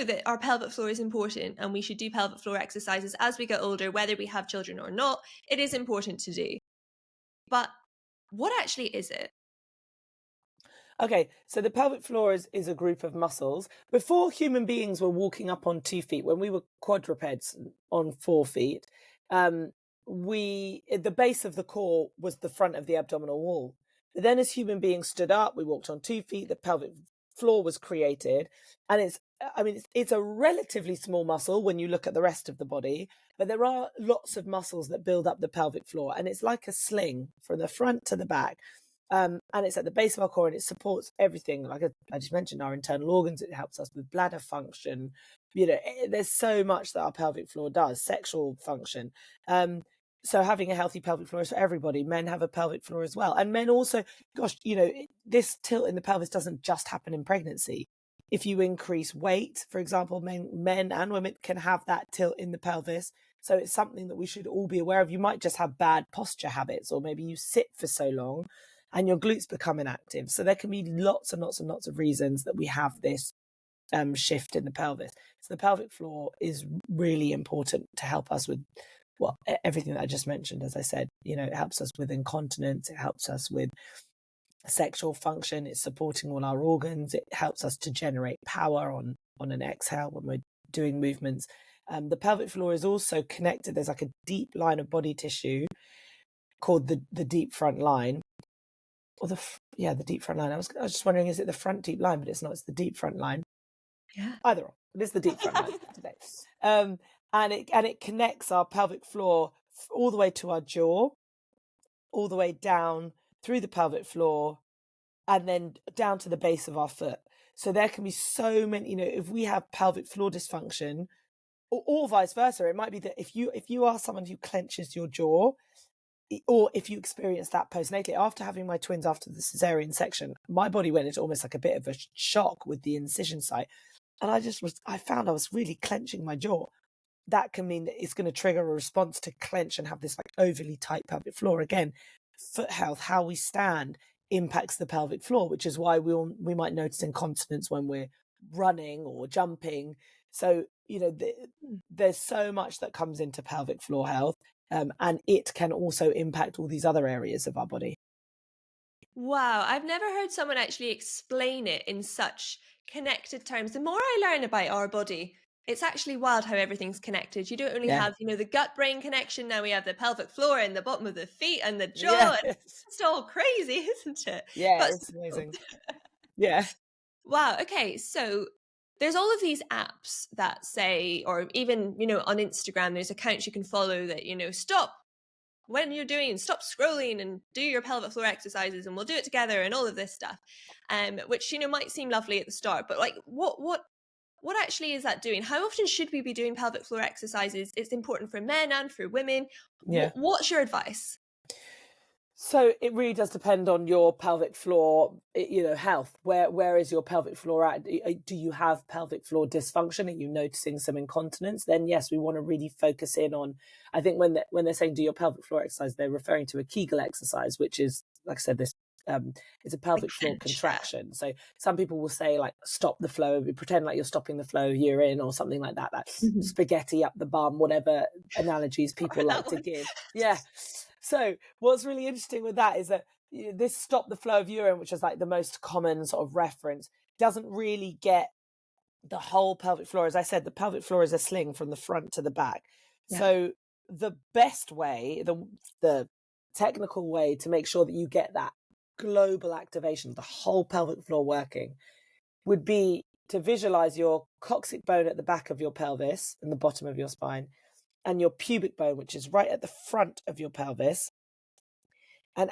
true that our pelvic floor is important and we should do pelvic floor exercises as we get older, whether we have children or not. It is important to do. But what actually is it? Okay, so the pelvic floor is a group of muscles. Before human beings were walking up on 2 feet, when we were quadrupeds on 4 feet, the base of the core was the front of the abdominal wall. But then as human beings stood up, we walked on 2 feet, the pelvic floor was created. And it's a relatively small muscle when you look at the rest of the body, but there are lots of muscles that build up the pelvic floor. And it's like a sling from the front to the back. And it's at the base of our core, and it supports everything. Like I just mentioned, our internal organs. It helps us with bladder function. There's so much that our pelvic floor does. Sexual function. So having a healthy pelvic floor is for everybody. Men have a pelvic floor as well, and men also. Gosh, this tilt in the pelvis doesn't just happen in pregnancy. If you increase weight, for example, men and women can have that tilt in the pelvis. So it's something that we should all be aware of. You might just have bad posture habits, or maybe you sit for so long and your glutes become inactive. So there can be lots and lots and lots of reasons that we have this shift in the pelvis. So the pelvic floor is really important to help us with everything that I just mentioned. As I said, it helps us with incontinence. It helps us with sexual function. It's supporting all our organs. It helps us to generate power on an exhale when we're doing movements. The pelvic floor is also connected. There's like a deep line of body tissue called the deep front line. Or the deep front line. I was just wondering, is it the front deep line? But it's not. It's the deep front line. Yeah. Either or. It is the deep front line today. And it connects our pelvic floor all the way to our jaw, all the way down through the pelvic floor, and then down to the base of our foot. So there can be so many. If we have pelvic floor dysfunction, or vice versa, it might be that if you are someone who clenches your jaw, or if you experience that postnatally. After having my twins after the cesarean section, my body went into almost like a bit of a shock with the incision site. And I found I was really clenching my jaw. That can mean that it's going to trigger a response to clench and have this like overly tight pelvic floor. Again, foot health, how we stand impacts the pelvic floor, which is why we might notice incontinence when we're running or jumping. So, there's so much that comes into pelvic floor health. And it can also impact all these other areas of our body. Wow, I've never heard someone actually explain it in such connected terms. The more I learn about our body, it's actually wild how everything's connected. You don't only have, the gut-brain connection. Now we have the pelvic floor and the bottom of the feet and the jaw. Yes. It's all crazy, isn't it? Yeah, it's amazing. Yeah. Wow. Okay. So there's all of these apps that say, or even, on Instagram, there's accounts you can follow that, stop scrolling and do your pelvic floor exercises and we'll do it together and all of this stuff, which, might seem lovely at the start, but like what actually is that doing? How often should we be doing pelvic floor exercises? It's important for men and for women. Yeah. What's your advice? So it really does depend on your pelvic floor, health. Where is your pelvic floor at? Do you have pelvic floor dysfunction? Are you noticing some incontinence? Then yes, we want to really focus in on. I think when they're saying do your pelvic floor exercise, they're referring to a Kegel exercise, which is, like I said, this is a pelvic floor contraction. So some people will say like stop the flow, pretend like you're stopping the flow of urine or something like that. That's spaghetti up the bum, whatever analogies people like to give. Yeah. So what's really interesting with that is that this stop the flow of urine, which is like the most common sort of reference, doesn't really get the whole pelvic floor. As I said, the pelvic floor is a sling from the front to the back. Yeah. So the best way, the technical way to make sure that you get that global activation of the whole pelvic floor working would be to visualize your coccyx bone at the back of your pelvis and the bottom of your spine, and your pubic bone, which is right at the front of your pelvis. And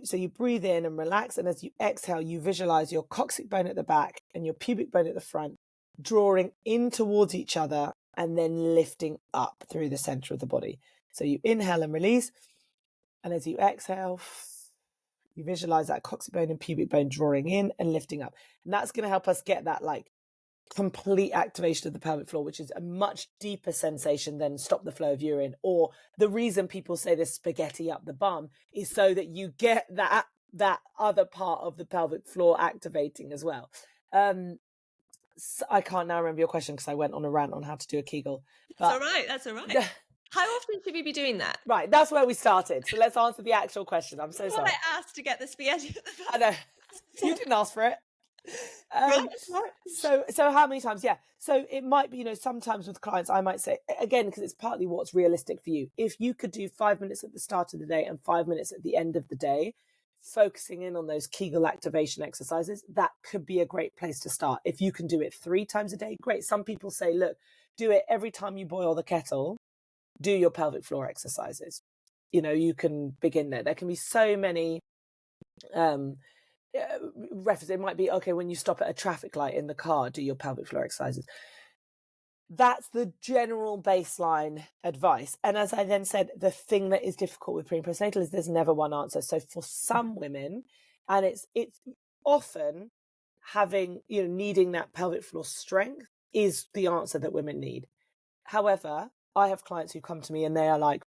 so you breathe in and relax, and as you exhale, you visualize your coccyx bone at the back and your pubic bone at the front, drawing in towards each other and then lifting up through the center of the body. So you inhale and release, and as you exhale, you visualize that coccyx bone and pubic bone drawing in and lifting up. And that's going to help us get that like complete activation of the pelvic floor, which is a much deeper sensation than stop the flow of urine. Or the reason people say this spaghetti up the bum is so that you get that other part of the pelvic floor activating as well. I can't now remember your question because I went on a rant on how to do a Kegel. That's all right. That's all right. How often should we be doing that? Right, that's where we started. So let's answer the actual question. I'm so sorry. I asked to get the spaghetti. I know. You didn't ask for it. Right. So how many times? Yeah. So it might be, sometimes with clients, I might say, again, because it's partly what's realistic for you. If you could do 5 minutes at the start of the day and 5 minutes at the end of the day, focusing in on those Kegel activation exercises, that could be a great place to start. If you can do it 3 times a day, great. Some people say, look, do it every time you boil the kettle, do your pelvic floor exercises. You can begin there. There can be so many references. It might be, okay, when you stop at a traffic light in the car, do your pelvic floor exercises. That's the general baseline advice. And as I then said, the thing that is difficult with pre and postnatal is there's never one answer. So for some women, and it's often having, needing that pelvic floor strength is the answer that women need. However, I have clients who come to me and they are like,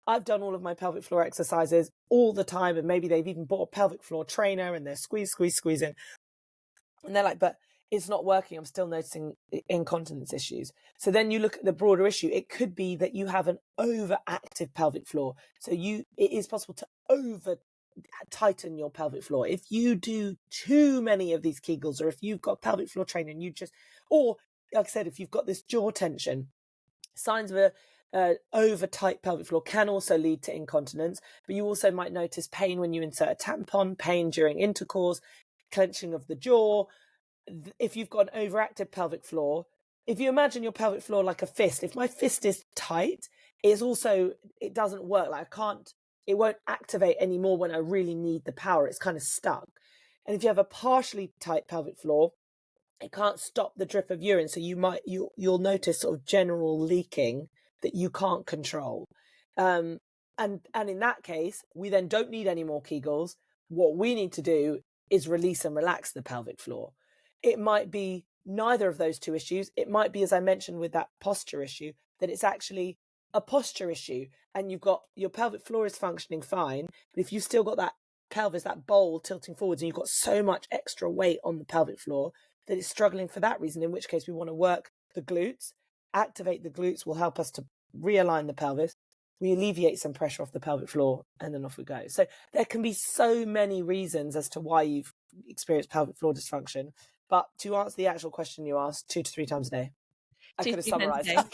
I've done all of my pelvic floor exercises all the time, and maybe they've even bought a pelvic floor trainer and they're squeezing. And they're like, but it's not working. I'm still noticing incontinence issues. So then you look at the broader issue. It could be that you have an overactive pelvic floor. So it is possible to over tighten your pelvic floor. If you do too many of these Kegels, or if you've got pelvic floor training, or like I said, if you've got this jaw tension, signs of a over tight pelvic floor can also lead to incontinence. But you also might notice pain when you insert a tampon, pain during intercourse, clenching of the jaw. If you've got an overactive pelvic floor, if you imagine your pelvic floor like a fist, if my fist is tight, it doesn't work. It won't activate anymore when I really need the power. It's kind of stuck. And if you have a partially tight pelvic floor, it can't stop the drip of urine. So you'll notice sort of general leaking that you can't control. And in that case, we then don't need any more Kegels. What we need to do is release and relax the pelvic floor. It might be neither of those two issues. It might be, as I mentioned with that posture issue, that it's actually a posture issue and you've got your pelvic floor is functioning fine, but if you've still got that pelvis, that bowl tilting forwards, and you've got so much extra weight on the pelvic floor that it's struggling for that reason, in which case we want to work the glutes. Activate the glutes will help us to realign the pelvis. We alleviate some pressure off the pelvic floor, and then off we go. So there can be so many reasons as to why you've experienced pelvic floor dysfunction. But to answer the actual question you asked, 2 to 3 times a day. I could have summarised that.